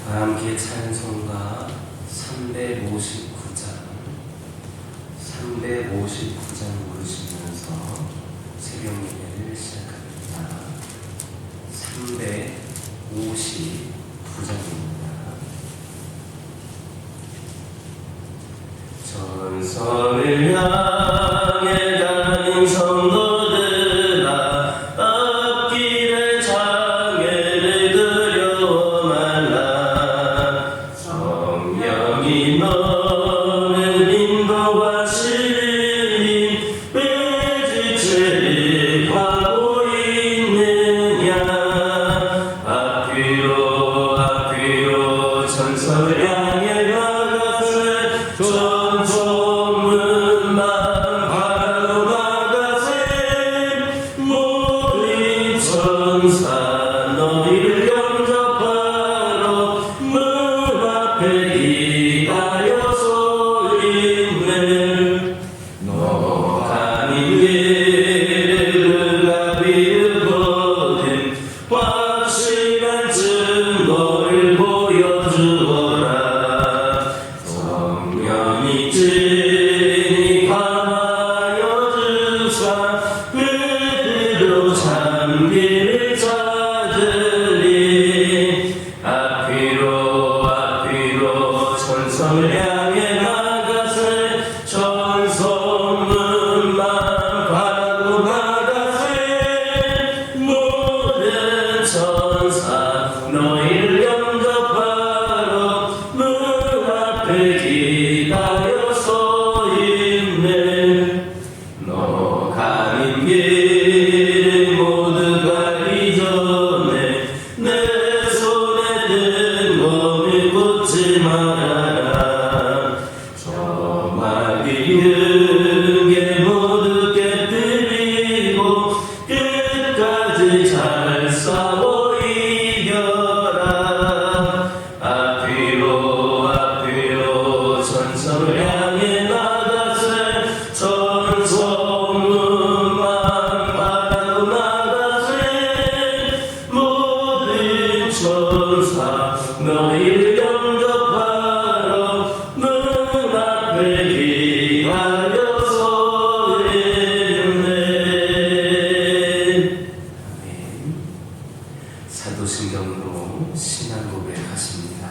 함께 찬송가 359장 부르시면서 새벽 예배를 시작합니다. 359장입니다. 전선을 향해 가는 성도들아, 앞길에 장애를 두려워 말라. 성령이 너를 인도하시니 왜 지체를 하고 있느냐. 앞뒤로 전선을 향해 나가세. 전소문만 바라고 나가세. 모든 천사 너희를 영접하러 문 앞에 기다려서 있네. 너 가는 길을 비우거든 확실한 증거를 보여주어라. 성령이 진히 감하여 주사 그대로 잠기를 찾으리. 앞뒤로 전선을 향해 나가세. 전소문만 바라고 나가세. 모든 천사 너희를 영접하러 문 앞에 기다려서 있네. 너 가는 길 모두가 이전에 내 손에 든 몸을 꽂지 말아라. 저마귀 능에 모두 깨뜨리고 끝까지 잘 싸워 이겨라. 앞뒤로 전선을 향해 나가세. 전소문만 바라고 나가세. 모든 천사 너희를 영접하러 문 앞에 기다려서 있네. 아멘. 사도신경으로 신앙 고백하십니다.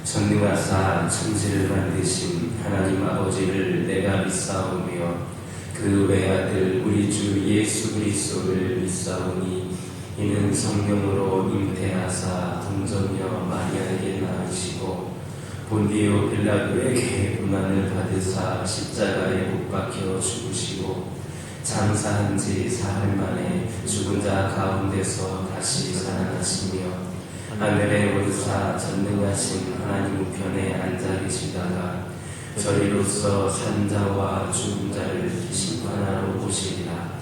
전능하사 천지를 만드신 하나님 아버지를 내가 믿사오며 그 외아들 우리 주 예수 그리스도를 믿사오니 이는 성령으로 잉태하사 동정녀 마리아에게 낳으시고 본디오 빌라도에게 고난을 받으사 십자가에 못 박혀 죽으시고 장사한 지 사흘 만에 죽은 자 가운데서 다시 살아나시며 하늘에 오르사 전능하신 하나님 우편에 앉아 계시다가 저리로서 산자와 죽은 자를 심판하러 오시리라.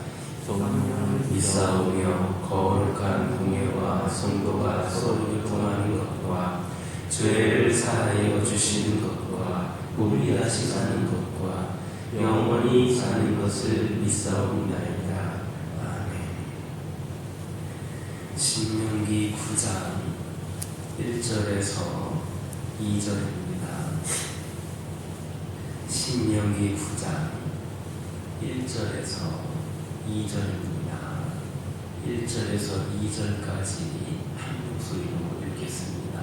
믿사오며 거룩한 공예와 성도가 서로 교통하는 것과 죄를 사하여 주시는 것과 우리 다시 사는 것과 영원히 사는 것을 믿사옵나이다. 아멘. 신명기 9장 1절에서 2절입니다. 신명기 9장 1절에서 2절입니다. 1절에서 2절까지 한 목소리로 읽겠습니다.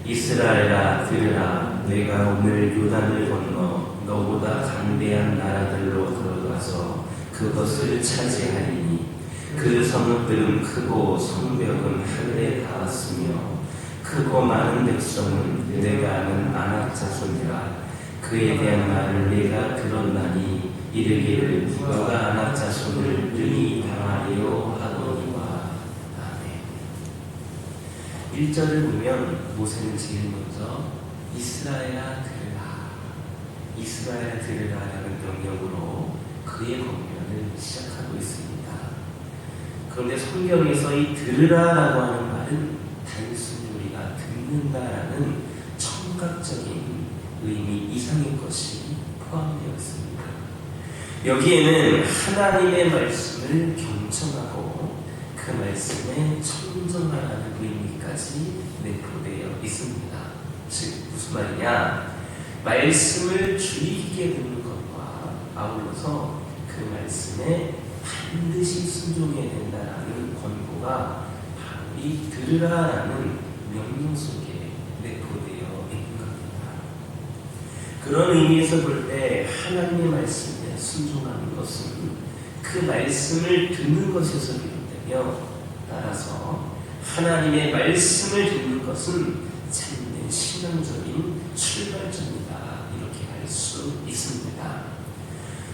이스라엘아 들으라. 내가 오늘 요단을 건너 너보다 강대한 나라들로 들어가서 그것을 차지하리니 그 성읍들은 크고 성벽은 하늘에 닿았으며 크고 많은 백성은 내가 아는 아낙 자손이라. 그에 대한 말을 내가 들었나니 이르기를 너가 아낙 자손을 능히 당하리요 하거니와. 아멘. 1절을 보면 모세는 제일 먼저 이스라엘아 들으라, 이스라엘아 들으라라는 명령으로 그의 권면을 시작하고 있습니다. 그런데 성경에서 이 들으라라고 하는 말은 단순히 우리가 듣는다라는 청각적인 의미 이상의 것이 포함되어 있습니다. 여기에는 하나님의 말씀을 경청하고 그 그 말씀에 청정하라는 의미까지 내포되어 있습니다. 즉 무슨 말이냐? 말씀을 주의 깊게 듣는 것과 아울러서 그 말씀에 반드시 순종해야 된다라는 권고가 바로 이 들으라라는 명령 속에 내포되어 있는 겁니다. 그런 의미에서 볼 때 하나님의 말씀에 순종하는 것은 그 말씀을 듣는 것에서 비롯되며, 따라서 하나님의 말씀을 듣는 것은 참된 신앙적인 출발점이다, 이렇게 할 수 있습니다.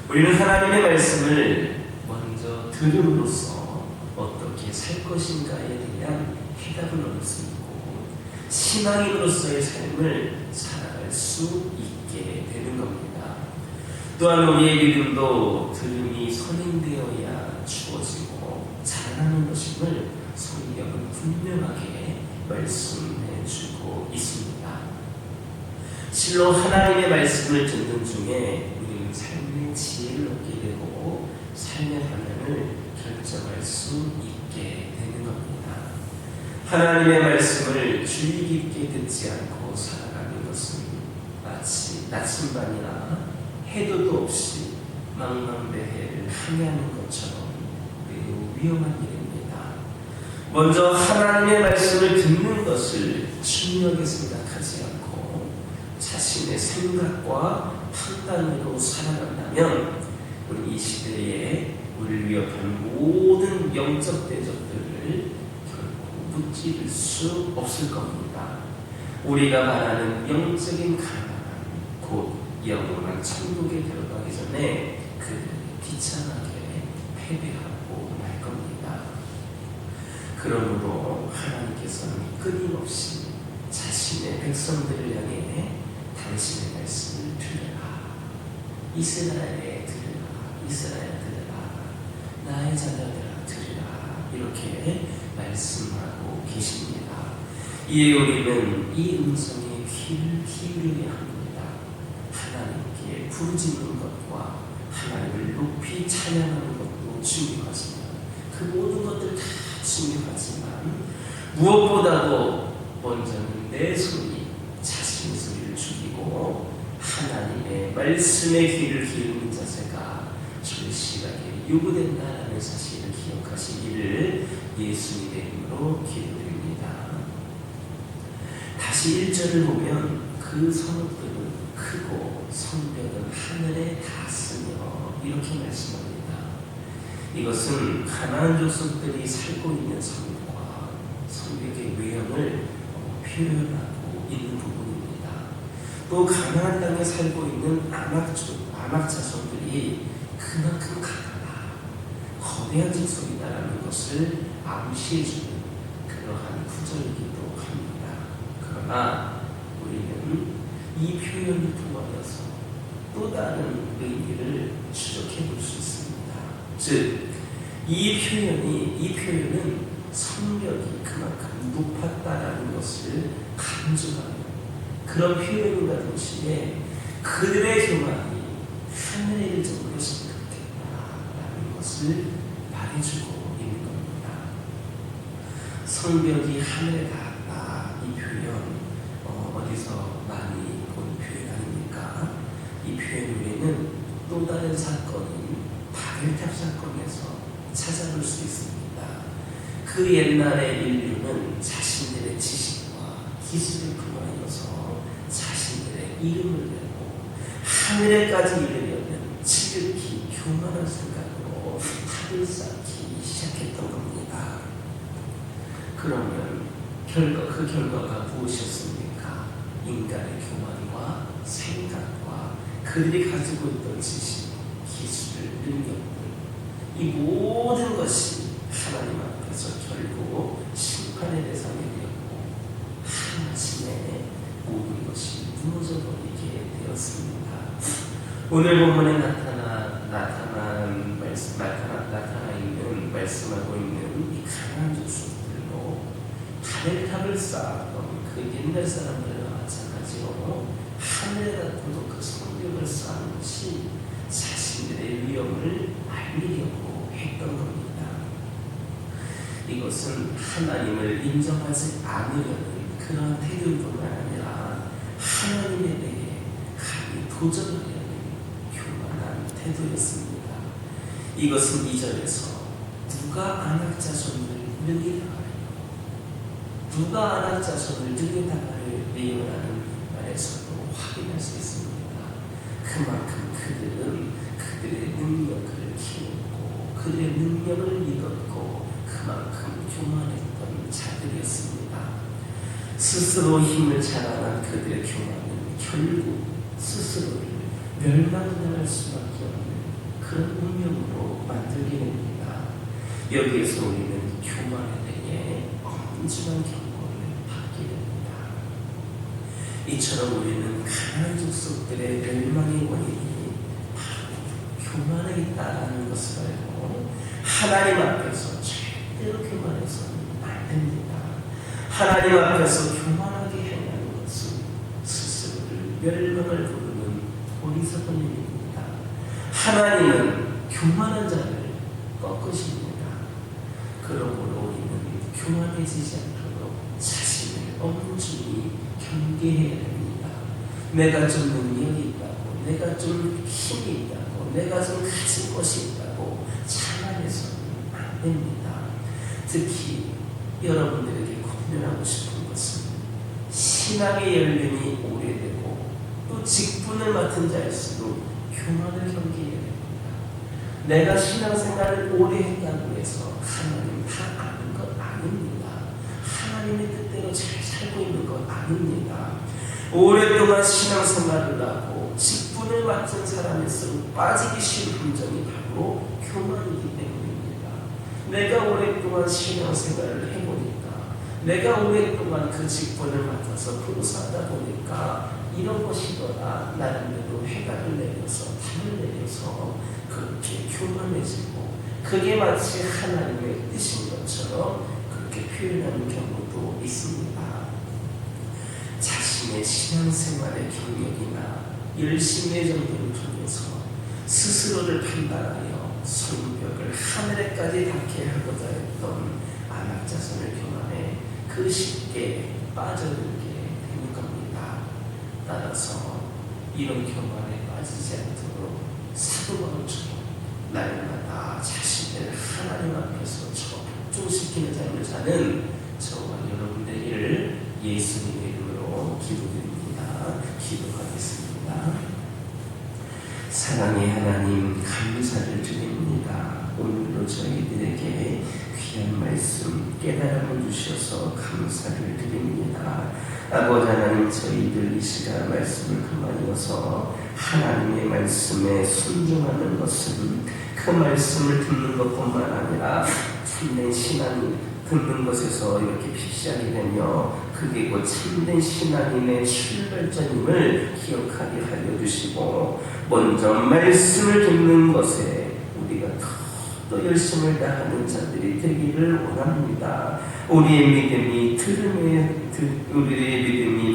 우리는 하나님의 말씀을 먼저 들음으로써 어떻게 살 것인가에 대한 해답을 얻을 수 있고 신앙인으로서의 삶을 살아갈 수 있게 되는 겁니다. 또한 우리의 믿음도 들음이 선행되어야 주어지고 자라나는 것임을 성경은 분명하게 말씀해 주고 있습니다. 실로 하나님의 말씀을 듣는 중에 우리는 삶의 지혜를 얻게 되고 삶의 방향을 결정할 수 있게 되는 겁니다. 하나님의 말씀을 주의 깊게 듣지 않고 살아가는 것은 마치 나침반이나 해도도 없이 망망대해를 항해하는 것처럼 매우 위험한 일입니다. 먼저 하나님의 말씀을 듣는 것을 중요하게 생각하지 않고 자신의 생각과 판단으로 살아간다면 우리 이 시대에 우리를 위협하는 모든 영적 대적들을 결코 무찌를 수 없을 겁니다. 우리가 말하는 영적인 가난, 곧 영원한 천국에 들어가기 전에 그들이 비참하게 패배하고 말 겁니다. 그러므로 하나님께서는 끊임없이 자신의 백성들을 향해 당신의 말씀을 들으라, 이스라엘에 들으라, 이스라엘 들으라, 나의 자녀들아 들으라, 이렇게 말씀하고 계십니다. 이에 우리는 이 음성에 귀를 기울여야 합니다. 하나님께 부르짖는 것과 하나님을 높이 찬양하는 것도 중요하지만, 그 모든 것들 다 중요하지만 무엇보다도 먼저는 내 소리, 자신의 소리를 죽이고 하나님의 말씀에 귀를 기울이는 자세가 주의 시각에 요구된다라는 사실을 기억하시기를 예수님의 이름으로 기도드립니다. 다시 1절을 보면 그 성읍들은 크고 성벽은 하늘에 닿았으며, 이렇게 말씀합니다. 이것은 가나안 족속들이 살고 있는 성과 성벽의 외형을 표현하고 있는 부분입니다. 또 가나안 땅에 살고 있는 아낙 자손들이 그만큼 강하다, 거대한 족속이다라는 것을 암시해주는 그러한 구절이기도 합니다. 그러나 우리는 이 표현을 통하여서 또 다른 의미를 추적해 볼 수 있습니다. 즉, 이 표현은 성벽이 그만큼 높았다라는 것을 강조하는 그런 표현과 동시에 그들의 교만이 하늘에 이를 정도로 심각했다라는 것을 말해주고 있는 겁니다. 성벽이 하늘에 닿았다, 이 표현 어디서 많이 본 표현 아닙니까? 이 표현 외에는 또 다른 사건인 바벨탑 사건에서 찾아볼 수 있습니다. 그 옛날의 인류는 자신들의 지식과 기술을 근거하여서 자신들의 이름을 내고 하늘에까지 이르려면 지극히 교만한 생각으로 탑을 쌓기 시작했던 겁니다. 그러면 그 결과가 무엇이었습니까? 인간의 교만과 생각과 그들이 가지고 있던 지식, 기술, 능력들, 이 모든 것이 하나님 앞에서 결국 심판의 대상이 되었고 한아침에 모든 것이 무너져버리게 되었습니다. 오늘 본문에 나타나 있는 말씀하고 있는 이 가나안 족속들로 바벨탑을 쌓았던 그 옛날 사람들과 마찬가지로 하늘에다도 그 성벽을 쌓은 것이 자신들의 위험을 알리려고 했던 겁니다. 이것은 하나님을 인정하지 않으려는 그런 태도뿐만 아니라 하나님에 대해 감히 도전을 하는 교만한 태도였습니다. 이것은 2절에서 누가 안악자손을 능히 당하리요, 누가 안악자손을 능히 당하리요라는 말에서도 확인할 수 있습니다. 그만큼 그들은 그들의 능력을 키웠고 그들의 능력을 믿었고 그만큼 교만했던 자들이었습니다. 스스로 힘을 자랑한 그들의 교만은 결국 스스로를 멸망당할 수밖에 없는 그런 운명으로 만들게 됩니다. 여기에서 우리는 교만에 대해 엄중한 경고를 받게 됩니다. 이처럼 우리는 가난한 족속들의 멸망의 원인이 바로 교만에 있다는 것을 알고 하나님 앞에서 절대로 교만해서는 안 됩니다. 하나님 앞에서 교만하게 행하는 것은 스스로를 멸망을 부르는 어리석음입니다. 하나님은 교만한 자를 꺾으십니다. 그러므로 우리는 교만해지지 않도록 자신을 엄중히 경계해야 됩니다. 내가 좀 능력이 있다고, 내가 좀 힘이 있다고, 내가 좀 가진 것이 있다고 자만해서는 안 됩니다. 특히 여러분들에게 권면하고 싶은 것은 신앙의 연륜이 오래되고 또 직분을 맡은 자일수록 교만을 경계해야 됩니다. 내가 신앙생활을 오래 했다고 해서 하나님 다 아는 것 아닙니다. 하나님의 뜻대로 잘 살고 있는 것 아닙니다. 오랫동안 신앙생활을 하고 직분을 맡은 사람일수록 빠지기 쉬운 함정이 바로 교만이기 때문입니다. 내가 오랫동안 신앙생활을 해보니까, 내가 오랫동안 그 직분을 맡아서 봉사하다 보니까 이런 것이거나 나름대로 해답을 내려서 답을 내려서 그렇게 교만해지고 그게 마치 하나님의 뜻인 것처럼 그렇게 표현하는 경우도 있습니다. 자신의 신앙생활의 경력이나 열심의 정도를 통해서 스스로를 판단하여 성벽을 하늘에까지 닿게 하고자 했던 안악자손을 교만해 그 쉽게 빠져들게 되는 겁니다. 따라서 이런 교만에 빠지지 않도록 사도 바울처럼 날마다 자신을 하나님 앞에서 적중시키는 삶을 사는 저와 여러분들을 예수님의 이름으로 기도드립니다. 기도하겠습니다. 사랑의 하나님, 감사를 드립니다. 오늘도 저희들에게 귀한 말씀 깨달음을 주셔서 감사를 드립니다. 아버지 하나님, 저희들 이 시간 말씀을 가만히어서 하나님의 말씀에 순종하는 것은 그 말씀을 듣는 것뿐만 아니라 참된 신앙이 듣는 것에서 이렇게 시작이 되며 그게 곧 참된 신앙인의 출발점임을 기억하게 하여 주시고, 먼저 말씀을 듣는 것에 우리가 더 열심을 다하는 자들이 되기를 원합니다. 우리의 믿음이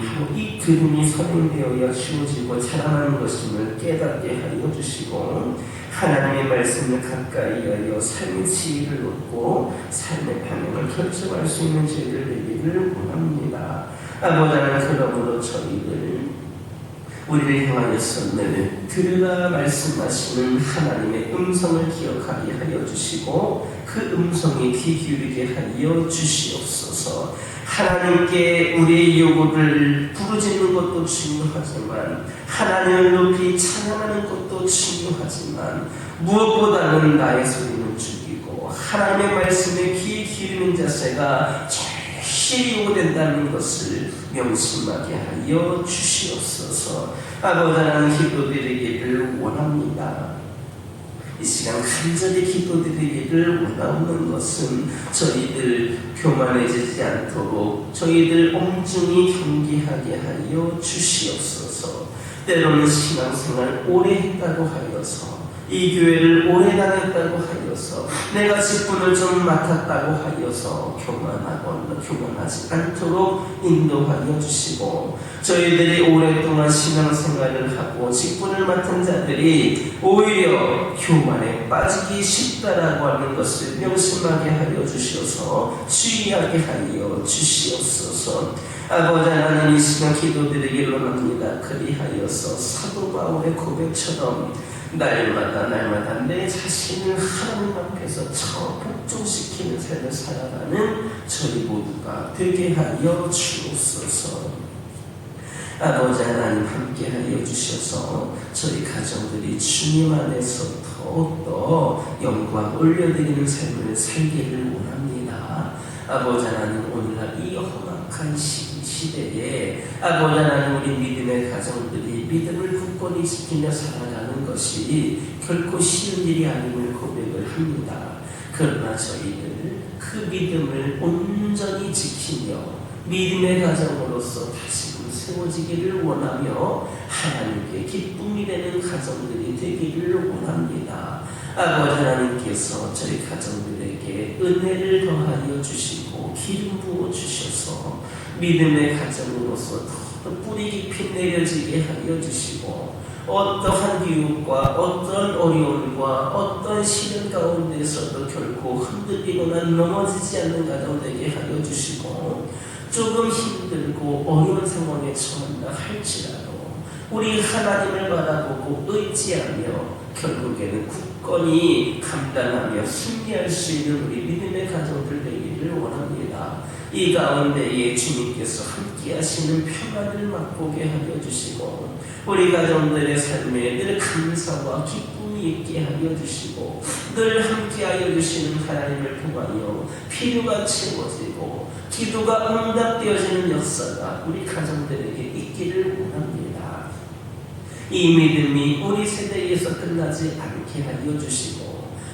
바로 이 들음이 선행되어야 쉬워지고 자라나는 것임을 깨닫게 하여 주시고, 하나님의 말씀을 가까이 하여 삶의 지혜를 얻고 삶의 방향을 결정할 수 있는 지혜를 되기를 원합니다. 아버지 하나님, 그러므로 저희들 우리를 향하여서 늘 들으라 말씀하시는 하나님의 음성을 기억하게 하여 주시고 그 음성에 귀 기울이게 하여 주시옵소서. 하나님께 우리의 요구를 부르짖는 것도 중요하지만 하나님을 높이 찬양하는 것도 중요하지만 무엇보다는 나의 소리는 죽이고 하나님의 말씀에 귀 기울이는 자세가 절실히 요구된다는 것을 명심하게 하여 주시옵소서. 아버지 하나님, 기도드리기를 원합니다. 이 시간 간절히 기도드리기를 원하는 것은 저희들 교만해지지 않도록 저희들 엄중히 경계하게 하여 주시옵소서. 때로는 신앙생활 오래 했다고 하여서 이 교회를 오래 다녔다고 하여서 내가 직분을 좀 맡았다고 하여서 교만하지 않도록 인도하여 주시고, 저희들이 오랫동안 신앙생활을 하고 직분을 맡은 자들이 오히려 교만에 빠지기 쉽다라고 하는 것을 명심하게 하여 주셔서 주의하게 하여 주시옵소서. 아버지 하나님, 이 시간 기도드리기를 원합니다. 그리하여서 사도 바울의 고백처럼 날마다 내 자신을 하나님 앞에서 복종시키는 삶을 살아가는 저희 모두가 되게 하여 주옵소서. 아버지 하나님, 함께 하여 주셔서 저희 가정들이 주님 안에서 더욱더 영광 올려드리는 삶을 살기를 원합니다. 아버지 하나님, 오늘날 이 험악한 시대에 아버지 하나님, 우리 믿음의 가정들이 믿음을 굳건히 지키며 살아가는 것이 결코 쉬운 일이 아님을 고백을 합니다. 그러나 저희들 그 믿음을 온전히 지키며 믿음의 가정으로서 다시금 세워지기를 원하며 하나님께 기쁨이 되는 가정들이 되기를 원합니다. 아버지 하나님께서 저희 가정들에게 은혜를 더하여 주시고 기름 부어 주셔서 믿음의 가정으로서 더 뿌리 깊이 내려지게 하여 주시고, 어떠한 유혹과 어떤 어려움과 어떤 시련 가운데서도 결코 흔들리거나 넘어지지 않는 가정 되게 하여 주시고, 조금 힘들고 어려운 상황에 처한다 할지라도 우리 하나님을 바라보고 의지하며 결국에는 굳건히 감당하며 승리할 수 있는 우리 믿음의 가정들 되기를 원합니다. 이 가운데에 주님께서 함께 하시는 평안을 맛보게 하여 주시고, 우리 가정들의 삶에 늘 감사와 기쁨이 있게 하여 주시고, 늘 함께 하여 주시는 하나님을 통하여 필요가 채워지고 기도가 응답되어지는 역사가 우리 가정들에게 있기를 원합니다. 이 믿음이 우리 세대에서 끝나지 않게 하여 주시고,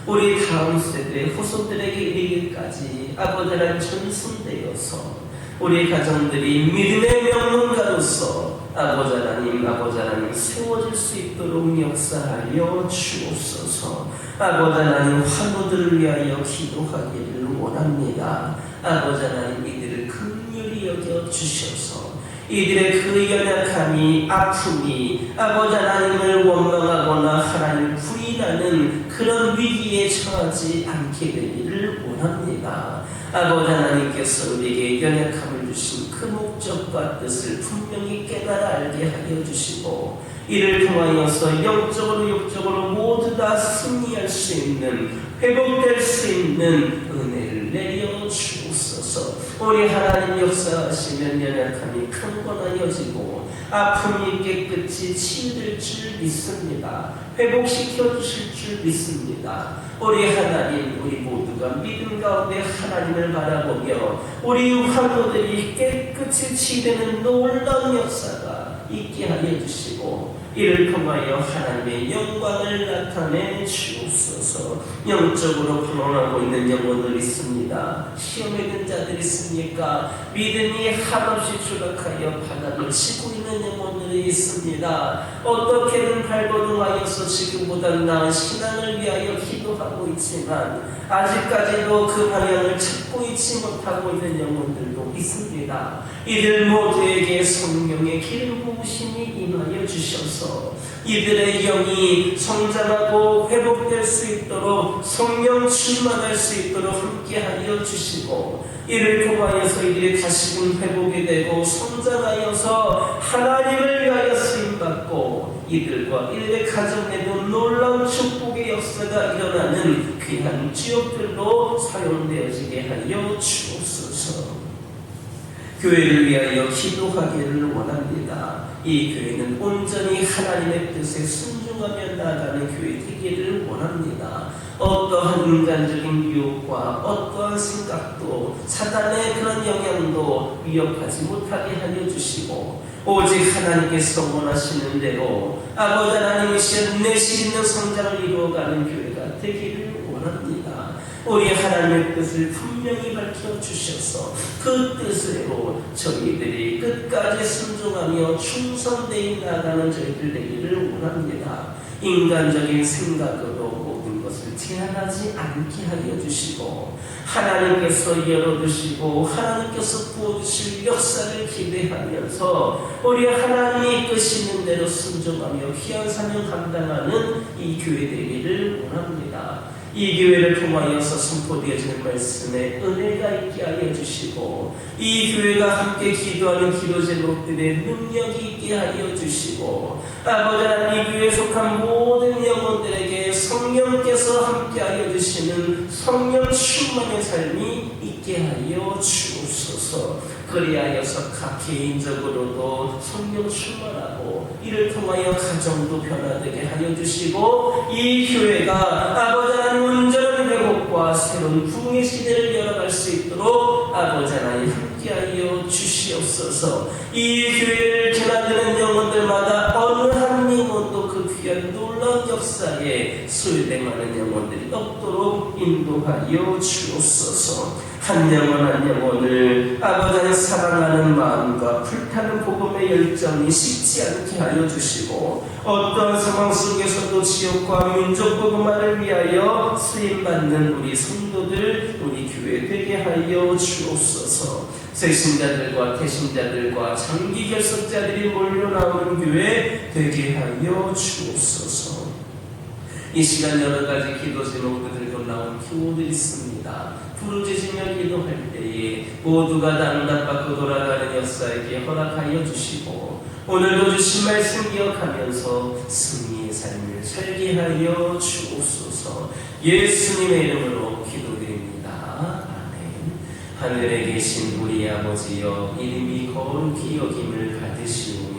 우리 다음 세대 후손들에게 이르기까지 아버지 하나님 전승되어서 우리 가정들이 믿음의 명문가로서 아버지 하나님 세워질 수 있도록 역사하여 주옵소서. 아버지 하나님, 환우들을 위하여 기도하기를 원합니다. 아버지 하나님, 이들을 긍휼히 여겨 주셔서 이들의 그 연약함이, 아픔이 아버지 하나님을 원망하거나 하나님을 부인하는 그런 위기에 처하지 않게 되기를 원합니다. 아버지 하나님께서 우리에게 연약함을 주신 그 목적과 뜻을 분명히 깨달아 알게 하여 주시고, 이를 통하여서 영적으로 육적으로 모두 다 승리할 수 있는, 회복될 수 있는 은혜를 내려 주옵소서. 우리 하나님 역사하시면 연약함이 강건하여지고 아픔이 깨끗이 치유될 줄 믿습니다. 회복시켜 주실 줄 믿습니다. 우리 하나님, 우리 모두가 믿음 가운데 하나님을 바라보며 우리 환우들이 깨끗이 치유되는 놀라운 역사가 있게 하여 주시고, 이를 통하여 하나님의 영광을 나타내 주옵소서. 영적으로 불안하고 있는 영혼들이 있습니다. 시험에 든 자들이 있습니까? 믿음이 한없이 추락하여 바닥을 치고 있는 영혼들이 있습니다. 어떻게든 발버둥하여서 지금보다 나은 신앙을 위하여 기도하고 있지만 아직까지도 그 방향을 찾고 있지 못하고 있는 영혼들도 있습니다. 이들 모두에게 성령의 기름 부으심이 임하여 주셔서 이들의 영이 성장하고 회복될 수 있도록, 성령 충만할 수 있도록 함께하여 주시고, 이를 통하여서 이들이 다시금 회복이 되고 성장하여서 하나님을 위하여 쓰임받고 이들과 이들의 가정에도 놀라운 축복의 역사가 일어나는 귀한 지역들로 사용되어지게 하여 주옵소서. 교회를 위하여 기도하기를 원합니다. 이 교회는 온전히 하나님의 뜻에 순종하며 나아가는 교회 되기를 원합니다. 어떠한 인간적인 유혹과 어떠한 생각도 사단의 그런 영향도 위협하지 못하게 하여 주시고, 오직 하나님께서 원하시는 대로 아버지 하나님이신 내실 있는 성장을 이루어가는 교회가 되기를 원합니다. 우리 하나님의 뜻을 분명히 밝혀주셔서 그 뜻으로 저희들이 끝까지 순종하며 충성되어 나가는 저희들 되기를 원합니다. 인간적인 생각으로 모든 것을 제한하지 않게 하여 주시고 하나님께서 열어두시고 하나님께서 부어주실 역사를 기대하면서 우리 하나님이 이끄시는 대로 순종하며 귀한 사명 감당하는 이 교회 되기를 원합니다. 이 교회를 통하여서 선포되어지는 말씀에 은혜가 있게 하여 주시고 이 교회가 함께 기도하는 기도 제목들의 능력이 있게 하여 주시고 아버지 하나님 이 교회에 속한 모든 영혼들에게 성령께서 함께 하여 주시는 성령 충만의 삶이 있게 하여 주옵소서. 그리하여서 각 개인적으로도 성령 충만하고 이를 통하여 가정도 변화되게 하여 주시고 이 교회가 아버지 하나님 온전한 회복과 새로운 부흥의 시대를 열어갈 수 있도록 아버지 하나님 함께하여 주시옵소서. 이 교회를 지나드는 영혼들마다 어느 한 영혼도 그 귀한 놀라운 역사에 소유되는 영혼들이 없도록 인도하여 주옵소서. 한 영혼 한 영혼을 아버지를 사랑하는 마음과 불타는 복음의 열정이 식지 않게 하여 주시고 어떠한 상황 속에서도 지역과 민족 복음화를 위하여 쓰임받는 우리 성도들 우리 교회 되게 하여 주옵소서. 새신자들과 태신자들과 장기 결석자들이 몰려 나오는 교회 되게 하여 주옵소서. 이 시간 여러 가지 기도 제목들 들고 나온 교우들이 있습니다. 부르짖으며 기도할 때에 모두가 단답 받고 돌아가는 역사에게 허락하여 주시고 오늘도 주신 말씀 기억하면서 승리의 삶을 살게 하여 주옵소서. 예수님의 이름으로 기도드립니다. 아멘. 하늘에 계신 우리 아버지여 이름이 거룩히 여김을 받으시오며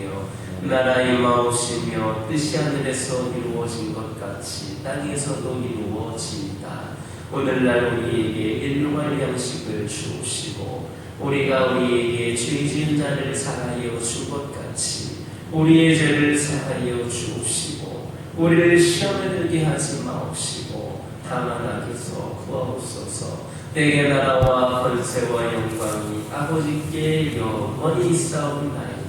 나라의 마오시며 뜻이 하늘에서 이루어진 것 같이 땅에서도 이루어지이다. 오늘날 우리에게 일용할 양식을 주옵시고 우리가 우리에게 죄 지은 자를 사하여 준 것 같이 우리의 죄를 사하여 주옵시고 우리를 시험에 들게 하지 마옵시고 다만 악에서 구하옵소서. 내게 나라와 권세와 영광이 아버지께 영원히 있사옵나이다.